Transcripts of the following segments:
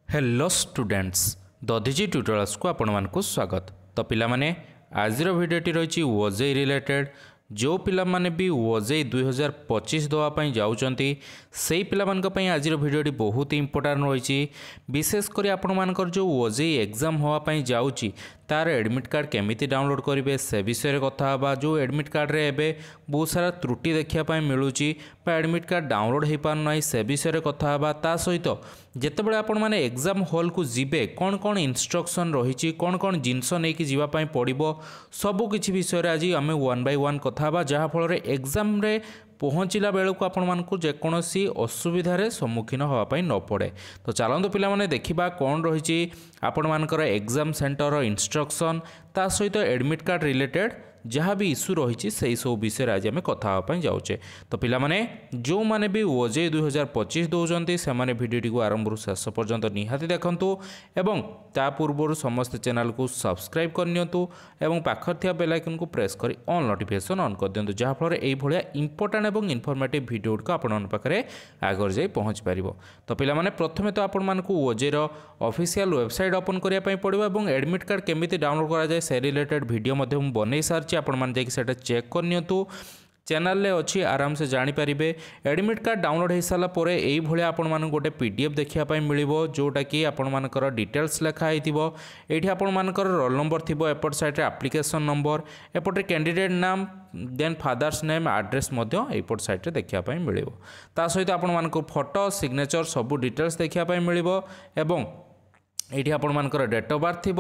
Hello students दधिजी tutorials को आपण मानकु स्वागत। तो पिला माने आजिर भिडियोटी रही ओजेई रिलेटेड जो पिला माने भी ओजेई 2025 देवाई जाऊँगी से पिला आज भिडियोटी बहुत इंपोर्टाट रही। विशेषकर आपण मानकर जो ओजेई एग्जाम होवाई जाऊँगी तार एडमिट कार्ड केमिति डाउनलोड करेंगे से विषय कथा हाँ। जो एडमिट कार्ड रे एबे बहुत सारा त्रुटि देखापी मिलूँ एडमिट कार्ड डाउनलोड हो पारना से विषय कथा हाँ। ता सहित जितेबाला आपण मैंने एग्जाम हॉल को जीवे कौन कौन इंस्ट्रक्शन रही कौन कौन जिनस नहीं जावाई पड़ो सबकि विषय आज आम वन बाय वन कथा हाँ। जहाँफल एग्जाम रे पहुँचला बेलू आपण मानक जेकोसी असुविधार सम्मुखीन होगापाई न पड़े। तो चलते पिला माने देखिबा कौन रही आपण मानकर एग्जाम सेंटर इंस्ट्रक्शन ता सहित एडमिट कार्ड रिलेटेड जहाँ भी इश्यू रही से सब विषय आज आम कथा जाऊे। तो पिला माने जो माने भी ओजेई 2025 दौरान से माने भिडियोटी को आरंभ शेष पर्यंत निहाती देखंतु एवं ता पूर्व समस्त चैनल को सब्सक्राइब करनियंतु एवं पाखर थिया बेल आइकन को प्रेस करी ऑल नोटिफिकेशन ऑन कर दियंतु जहाँफल यही भाया इंपोर्टेंट एवं इनफॉर्मेटिव वीडियो को आपण पाखे आगर जाई पहुँच पारिबो। तो पिला माने प्रथमे तो आपण मानकु ओजेईर ऑफिशियल वेबसाइट ओपन करिया पई पड़िबो एवं एडमिट कार्ड केमिति डाउनलोड करा जाय से रिलेटेड वीडियो मध्ये हम बनै सारछि आपण माने जाई सेटा चेक करनियंतु चैनल ले अच्छी आराम से जानीपारे। एडमिट कार्ड डाउनलोड हो सारा पर यही भाया आपण मान गोटे पीडीएफ देखापी मिलो जोटा कि आपण मानकर डिटेल्स लिखाई ये आपण मानकर रोल नंबर थी एपट साइड एप्लिकेशन नंबर एपटे कैंडिडेट नाम देन फादर्स नेम एड्रेस एपट साइड देखापी मिलो ता सहित आपण मानक फोटो सिग्नेचर सबू डिटेल्स देखापी मिलो एवं ये आपण मानकर डेट ऑफ बर्थ थी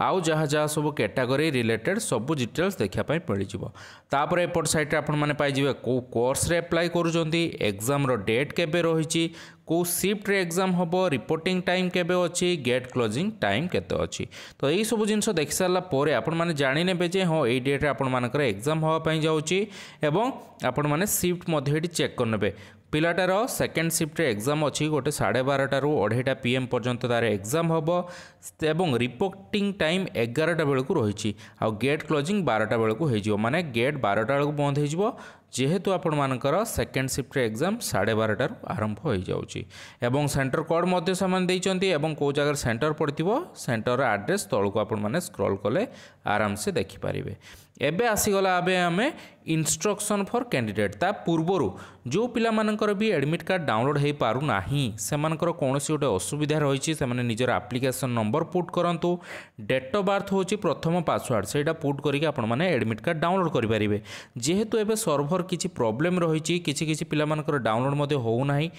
आउ जहाँ जहाँ सब कैटेगरी रिलेटेड सब डिटेल्स देखापी मिलଯିव। तापर एपट साइड आपण मैंने पाइबे कौ कोर्स रे अप्लाई करूँगी एग्जाम रो डेट केबे रही कौ शिफ्ट रे एग्जाम हम रिपोर्टिंग टाइम केबे अच्छी गेट क्लोजिंग टाइम केते अच्छी। तो यही सब जिन देख सारा पर आपण मैंने जानी ने जे हाँ ये डेट्रे आपण मानकर एग्जाम होगापाई जाऊँगी एवं आपण मैंने शिफ्ट मध्य चेक करने पिलाटार सेकेंड शिफ्ट एग्जाम अच्छी गोटे 12:30 रू 2:30 PM पर्यंत तार एग्जाम हम एवं रिपोर्टिंग टाइम 11टा बेलू रही आउ गेट क्लोजिंग 12टा बेलू हो माने गेट 12टा बेलू बंद हो जेहेतु आपण मानकर सेकेंड शिफ्ट एग्जाम 12:30 रू आरंभ हो जाउची एवं सेंटर कोड मध्य सामान देइचंती एवं को जगह सेंटर पड़िथिबो सेंटर एड्रेस तळको आपण माने स्क्रॉल कले आराम से देखि पारिबे। एबे आसीगला आबे आमे इंस्ट्रक्शन फॉर कैंडिडेट ता पूर्वरु जो पिला मानकर भी एडमिट कार्ड डाउनलोड हो पारु नाही से मानकर कोनोसी गोटे असुविधा रही से माने निजर एप्लिकेशन नंबर पुट करंतु डेट ऑफ बर्थ होची प्रथम पासवर्ड सेटा पुट करिके आपण माने एडमिट कार्ड डाउनलोड करि पारिबे। जेहेतु एबे सर्वर किछि प्रॉब्लम रही किछि पिला मानकर डाउनलोड मध्ये हो नाही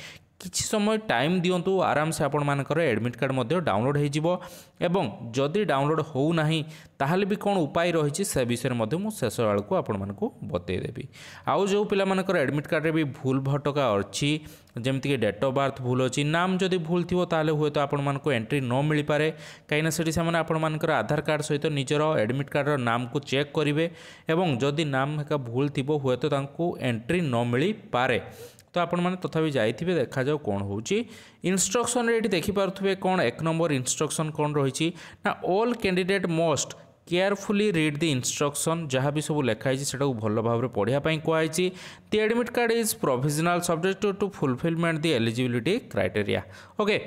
किछि समय टाइम दियंतु आराम से आपण मानकर एडमिट कार्ड मध्ये डाउनलोड हो जिवो एवं जदि डाउनलोड हो नाही ताहले भी कौन उपाय रही से विषय मध्ये मु शेष बेल को आपण मानकु बतई देबी। आउ जो पिला मानकर एडमिट कार्ड रे भी भूल भटका अच्छी जमती कि डेट ऑफ बर्थ भूल अच्छी नाम जदि भूल थी ताले हुए तो आपण मानक एंट्री न मिल पारे कहीं से आपण मानकर आधार कार्ड सहित निजर एडमिट कार्ड नाम को चेक करेंगे एवं जदि नाम का भूल थी हुए तो तांको एंट्री न मिल पारे। तो आपण मैंने तथापि जाइए देखा जाओ कौन हो इंस्ट्रक्शन ये देखिपे कौन एक नंबर इंस्ट्रक्शन कौन रही ना all candidate must carefully read the instruction जहाँ भी सब लिखाई से भल भाव में पढ़ाई कहुई the admit card is provisional subject to fulfilment the eligibility criteria. Okay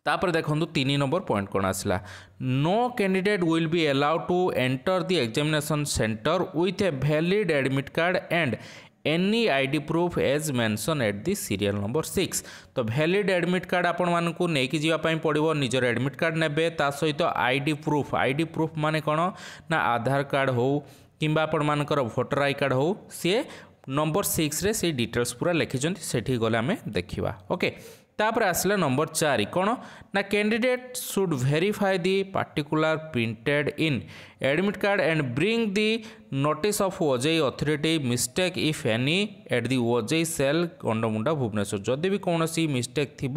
तापर देखो 3 नंबर पॉइंट कौन आसला no candidate will be allowed to enter the examination centre with a valid admit card and any ID proof as mention at the serial number 6। तो valid admit card आपण मानकु नेकी जीवापाई पड़ो निजर admit card नेबे ता सहित आईडी प्रूफ माने कौन ना आधार कार्ड हो किंबा आपण मानकर वोटर आई कार्ड हो सी नंबर 6 रे से डिटेल्स पूरा लिखिं से गले आम देखा। ओके तापर आसला नंबर 4 कौन ना candidate should verify the particular printed in admit card and bring the notice of OJEE authority mistake if any at the OJEE cell Gandamunda Bhubaneswar जदि भी कौन सी मिस्टेक थी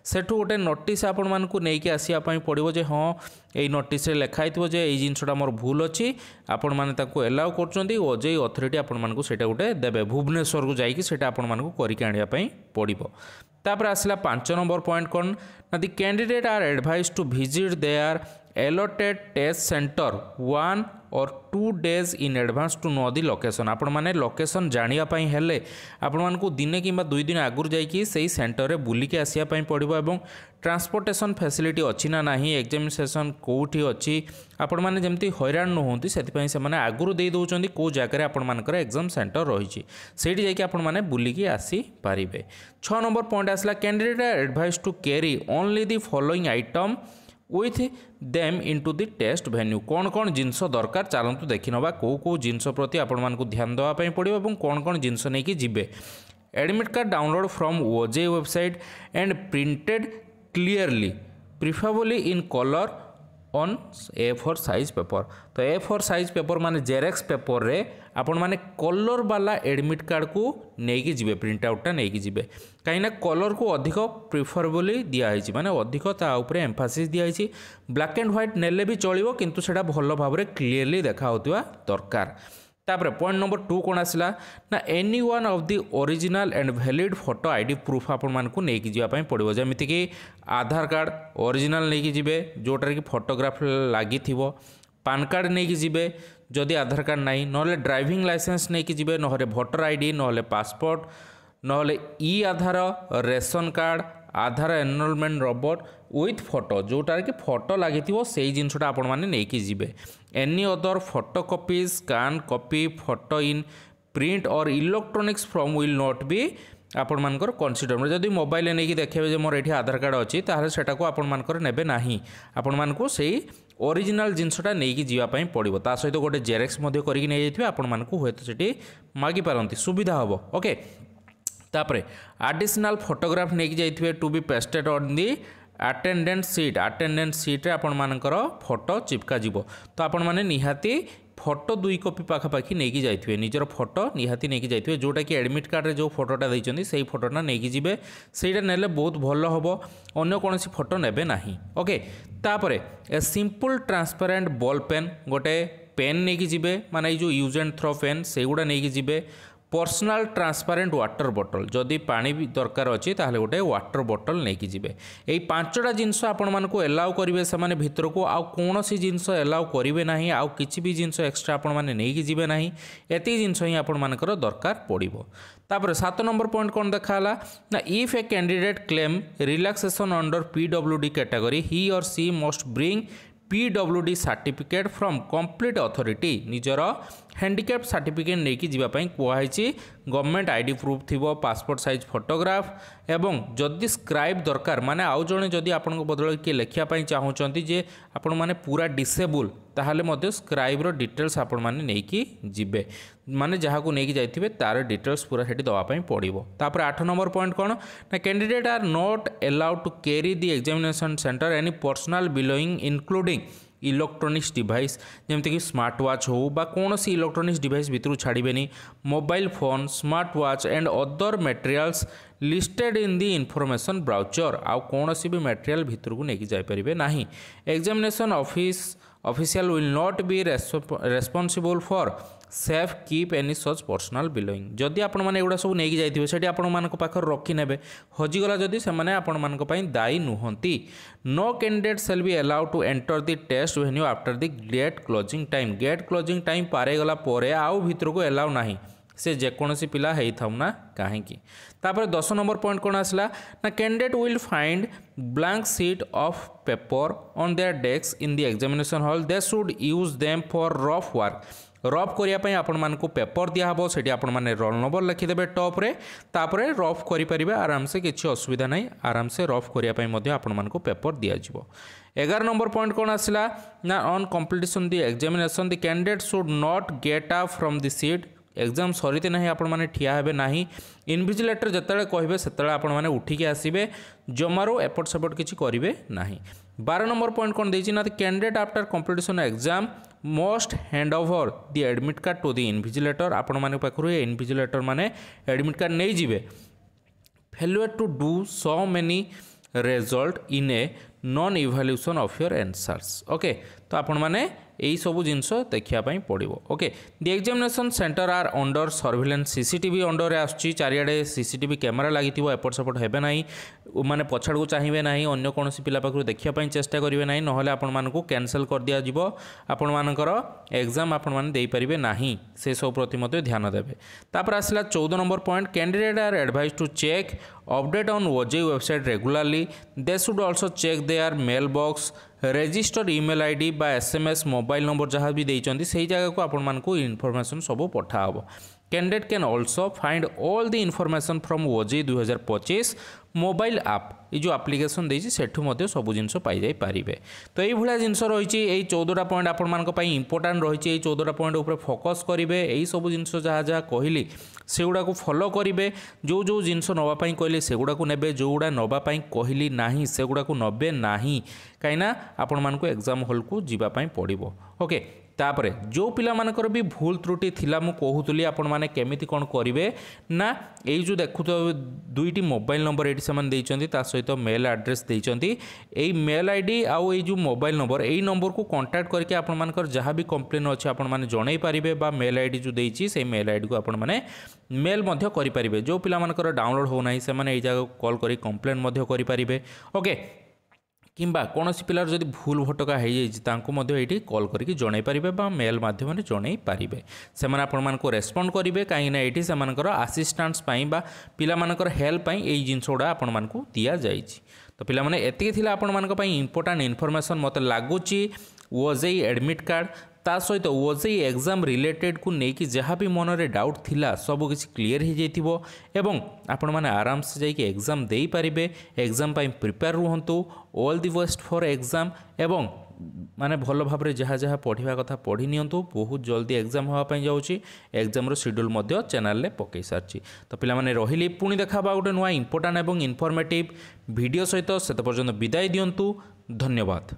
सेठू गोटे नोटिस आपण मानकु नेकी आसिया पड़ो जे हाँ यही नोटिस लिखाई जे ये जिनसा मोर भूल अच्छी आपण मैंने एलाउ कर ओजेई अथॉरिटी आपण मानकु सेटा गोटे देबे भुवनेश्वर को जाइए सेटा आपण मानकु करिके आनिया पई पड़िबो। तापर आसला 5 नंबर पॉइंट कौन ना the candidate are advise to visit their allotted test centre one और 2 days in advance to know the location. आपण मैंने लोकेशन जानापी हेले आपण मानकु दिने कि 2 दिन आगुरी जाइए से सेन्टर में बुलिकी आसापी पड़ो और ट्रांसपोर्टेशन फैसिलिटी अच्छी ना नहीं एग्जामिनेशन कौटी अच्छी आपण मैंने जमी हैरान नुहति से आगुरी दे दौरान कौ जगह आपर एग्जाम सेन्टर रही से जाने बुलिकी आसीपारे। 6 नंबर पॉइंट आसला candidate advise to carry only the following item with them into the test venue. कौन कौन जिनस दरकार चलतु देखी ना कौ जिनस प्रति आपण ध्यान देवाई पड़ो और कौन कौन जिनस नहीं जी। Admit card download from OJEE website and printed clearly preferably in colour on A4 size paper. तो A4 साइज पेपर माने जेरेक्स पेपर रे आपण माने कलर वाला एडमिट कार्ड को नेकी जिबे प्रिंट आउटा नेकी जिबे कहीं कलर को अधिक प्रिफरेबली दिखाई माने अधिक ता ऊपर एम्फासिस दिखाई। ब्लैक एंड व्हाइट नेले भी चलिबो किंतु सेटा भल भाव में क्लियरली देखा होतिबा दरकार। तापर पॉइंट नंबर 2 कौन आसला ना any one of the original and valid photo ID proof आपण मानकु नेकी जिवापई पड़िबो जेमिति कि आधार कार्ड ओरिजिनल नेकी जिबे जोटार कि फोटोग्राफ लागी थिबो, पान कार्ड नेकी जिबे जदि आधार कार्ड नाही नहले ड्राइविंग लाइसेंस नेकी जिबे नहले भोटर आईडी नहले पासपोर्ट नहले ई Aadhaar ration card Aadhaar enrolment रबोट विथ फोटो जोटार कि फोटो लगी से जिनसा आपण मैंने नहीं जी। Any other photo copy scan copy photo in print or electronics from will not be आपण मानकर कनसीडर। जदि मोबाइल नहीं देखिए मोर ये आधार कार्ड अच्छी ताहले सेटा को आपण मानकर नेबे नाही आपण मानकु सेही ओरिजिनल जिनसटा नहीं जावाई पड़ो ता सहित गोटे जेरेक्स करके नहीं जाइए आपण मानकु हुए तो सेठी मागी पारंती सुविधा हम। ओके तापरे एडिशनल फोटोग्राफ नहीं जाइए to be pasted on the attendance sheet रे आपण मानकर फोटो चिपका जीवो। तो आपण माने निहाती फोटो 2 कॉपी पाखापाखि नहीं जाइए निजर फोटो निहाती नहीं जाइए जोटा कि एडमिट कार्ड रे जो फोटोटा देइचंदी सेही फोटोटा नहीं जीवे सेटा नेले बहुत भल हम अन्य कौन फोटो नेबे नाही। ओके तापरे a simple transparent ball pen गोटे पेन नहीं जीवे माने जो यूज एंड थ्रो पेन से गुड़ा नहीं जीवे। पर्सनल ट्रांसपेरेंट वाटर बॉटल जदि पानी भी दरकार अच्छी ताहले गोटे वाटर बॉटल नहीं जी। यही 5टा जिनस आपण मानकु एलाउ करेंगे से माने भितर को आउ कौन सी जिनस एलाउ करेंगे ना आउ किसी भी जिनस एक्सट्रा आपण माने नहीं जीवे ना एति जिनस ही आपण मानकर दरकार पड़ो। तापर 7 नंबर पॉइंट कौन देखाला ना if a candidate claim relaxation under PWD category he or she must bring PWD certificate from complete authority निजर हैंडिकैप सर्टिफिकेट नहीं कि जीवाई कहुई गवर्नमेंट आईडी प्रूफ थिबो पासपोर्ट साइज फोटोग्राफ एवं जदि स्क्राइब दरकार माने आउ जणे जदि आपण बदल किए लेखिया चाहूँगी जे आपण माने पूरा डिसेबल ताहले मध्य स्क्राइब रो डिटेल्स आपण माने नहीं कि जीवे माने जहाँ को लेकिन जाइए तार डिटेल्स पूरा सेठी दवाई पड़ो। तापर 8 नंबर पॉइंट कौन ना candidate are not allowed to carry the examination centre any personal belonging including electronics device जमती कि स्मार्ट वॉच हो बा कौन सी इलेक्ट्रोनिक्स डिवाइस भितर छाड़बेनी mobile phone smart watch and other materials listed in the information brochure आउ कौन सी भी मटेरियल भितर को लेकिन जापारे ना। Examination official will not B responsible for safe keep any such personal billowing जदि आपण मैंने एगुड़ा सब नहीं जाइए से आपण मान पाखर रखी ने हजिगला जदि से आपण मान दायी नुहति। No candidate shall be allowed to enter the test venue after the gate closing time gate closing time पारेगला पोरे आउ भितर को अलाउ नाही से जेकोसी पिला है था ना कहीं। तापर 10 नंबर पॉइंट कौन आसला ना candidate will find blank seat of paper on their desk in the examination hall they should use them for rough work rough करने आपण मानकु पेपर दिहब से आपण माने रोल नंबर लिखिदेवे टॉप रे तापरे रफ करें आराम से किसी असुविधा नहीं आराम से रफ करने आपण मानकु पेपर दिज्व। 11 नंबर पॉइंट कौन आसला ना on completion the examination the candidate should not get up from the seat exam सरीते ना आपण मैंने ठिया हे ना इनविजिलेटर जिते कहे से आपण मैंने उठिकी आसबे जमारो एपट सेपट किसी करेंगे ना। 12 नंबर पॉइंट कौन देना candidate after completion exam must hand over the admit card to the invigilator आपण माने पाखरु इनविजिलेटर माने एडमिट कार्ड नहीं जीवे। Failure to do so many result in a non evaluation of your answers. Okay तो आपण माने यही सब जिनस देखापी पड़ो। Okay the examination centre are under surveillance CCTV under आसुच्ची चारिआडे सीसीटीवी कैमेरा लगी एपट सेपट हेबे ना माने पछाड़ को चाहिए ना अन्य कौन पिला पाखु देखापी चेष्टा करेंगे ना ना आपण मानक कैंसल कर दिया जिवो आपण मानकर एग्जाम आपण माने देई परिबे नाही से सब प्रति ध्यान देवे। तापर आसला 14 number point candidate are advise to check update on OJEE website regularly they should also check their mail box register email ID बा एसएमएस मोबाइल नंबर जहाँ भी देइचंती सही जगह को आपण मानकू इनफॉरमेशन सब पठा हबो। Candidate can also find all the information from OJEE 2025 mobile आप ये जो एप्लिकेशन देछि सेठु मध्ये सब जिनस पाई जाई पारिबे। तो यही भलिया जिनस रहिछि एई 14टा पॉइंट आपण मानक पई इंपोर्टेंट रहिछि एई 14टा पॉइंट ऊपर फोकस करिवे एई सब जिनस जहाँ जहाँ कहली सेगुड़ा को फॉलो करिवे जो जो जिनस नवा पई कहली सेगुड़ा को नेबे जो गुड़ा नवा पई कहली नाही सेगुड़ा को नबे नाही काइना आपण मानक एग्जाम हॉल को जीवा पई पड़िबो। ओके तापरे जो पिला मानकर भी भूल त्रुटि थिला मु कहूतली आपण माने केमिति कोन करिवे ना एई जो देखुत दुईटी मोबाइल नंबर एटी समान देइचंती ता सहित मेल एड्रेस देइचंती एई मेल आईडी आउ एई जो मोबाइल नंबर एई नंबर को कांटेक्ट करके आपण मानकर जहाँ भी कंप्लेन अछि आपण माने जणै पारिबे बा मेल आईडी जो देइची से मेल आईडी को आपण माने मेल मध्य करि पारिबे। जो पिला मानकर डाउनलोड हो नाही से माने एई जगह कॉल करी कंप्लेन मध्य करि पारिबे। ओके किंबा कौन पिलार जदि भूल भटका हो जाए कॉल करके जन पारे मेल मध्यम जन पारे से आपको रेस्पॉन्ड करेंगे कहीं ये से आसीस्टांस पिला हेल्प यही जिनस गुड़ा आपण को दि जाए। तो पिला माने एतिक थिला आपण मानक पई इंपोर्टेंट इनफॉरमेशन मत लागुची ओजेई एडमिट कार्ड ता सहित ओजेई एग्जाम रिलेटेड को लेकिन जहाँ भी मन में डाउट थिला सब किसी क्लीयर हो जाइथिबो एवं आपण माने आराम से जाइए एग्जाम दे पारिबे। एग्जाम पाई प्रिपेयर रुहंतु all the best for exam एवं माने भल भाव जहाँ जहाँ पढ़ा कथा पढ़ी नियंतु बहुत जल्दी एग्जाम होगापी जाऊँगी एग्जाम शेड्यूल मध्य चैनल में पकई सारी। तो पिला माने रहिली पुणी देखा गोटे नुआ इंपोर्टेंट एवं इनफॉर्मेटिव वीडियो सहित सेत पर्यंत विदाय दियंतु। धन्यवाद।